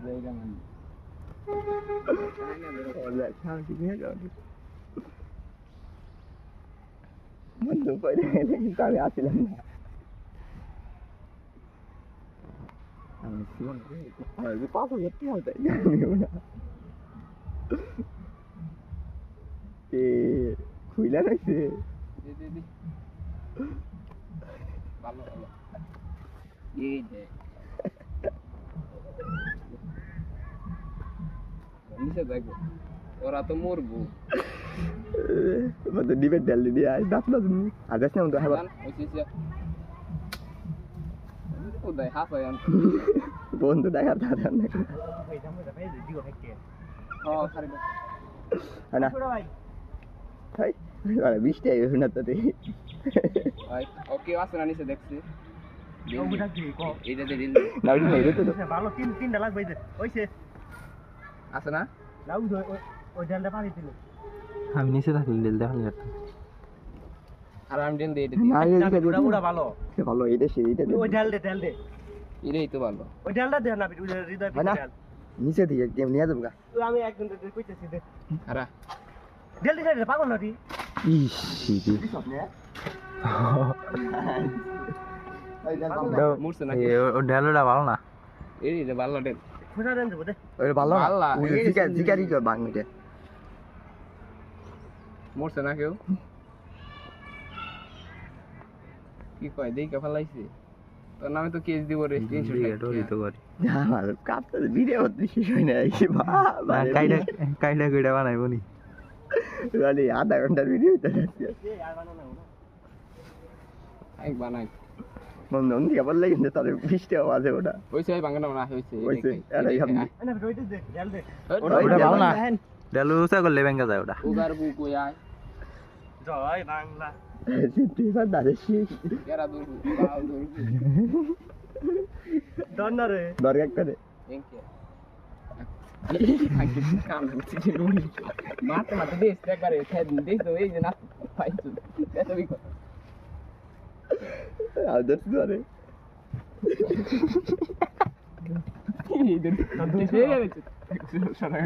জায়গা মানে ওলা শান্তি নিয়ে যাও বন্ধু পড়ে গেলে কিন্তু আমি আসছিলাম না আমি জীবন আমি 5,000 টাকা দেয় না এ খুইলা নাইছে দি ভালো ভালো এই যে নিচে দেখো ওরা তো মরবো বন্ধু ডিবেট ডাল দিয়ে আজ দাঁত না তুমি আজ না তো হ্যাঁ কোথায় হাফ হয় বন্ধু দেখা দাদা না না হাই আরে 20 টাকা হইছে না তো রে ওকে আসনা নিচে দেখছি ওটা কি কো এইটা দে দিন না ওই মেরে তো ভালো তিনটা লাগবে ওইছে আছে না লাউ ওই ডালটা পানি দিল আমি নিচে থাকলে ডেল দেখা যেত আর আমি দিন দিয়ে না ওটা ওটা ভালো ভালো এইটা সেইটা ওই ডাল দে এটাই তো ভালো ওই ডালটা দে না ওই হৃদয় ডাল নিচে থেকে কেমন নিয়ে যাবো গা আমি একদম কইতেছি দে আরে ডাল দিছে পাগল নাকি ইস কি স্বপ্নে মুরছে না ও ডেলটা ভালো না এই যে ভালো দেন খোঁজা দেন দেবো দে ওই ভালো না ওই জিকারি কর বাংলাতে মুরছে না কেউ কি কয় দেখে ফেলাইছে তোর নামে তো কেস দিব রে স্ক্রিনশট তো করি আমার কাপটা ভিডিও হতে শেষ হয় না কি বাবা কাইডা কইডা বানাইবো নি মানে আধা ঘন্টার ভিডিও হতে যাচ্ছে এক বানাই মন মন দিয়ে বললে কিন্তু তার 20 টাকা বাজে ওটা হইছে বাঙ্গানা না হইছে হইছে আরে হামদি না ওইটা দে ডাল দে ওটা ভালো না ডেল উসা করলে ব্যাংকা যায় ওটা উগার বুকু আয় জয় বাংলা সিদ্ধি বাদারে শেষ এরা দূর বাউ দূর দন্না রে দরকার করে এনকে কাম হচ্ছে যে লুড়ি মাতে মাতে দেশ একবারে খেদ দেশ তো এই যে না পাইছো এত বিকো আদর ধরে এই দূর ঠিক আছে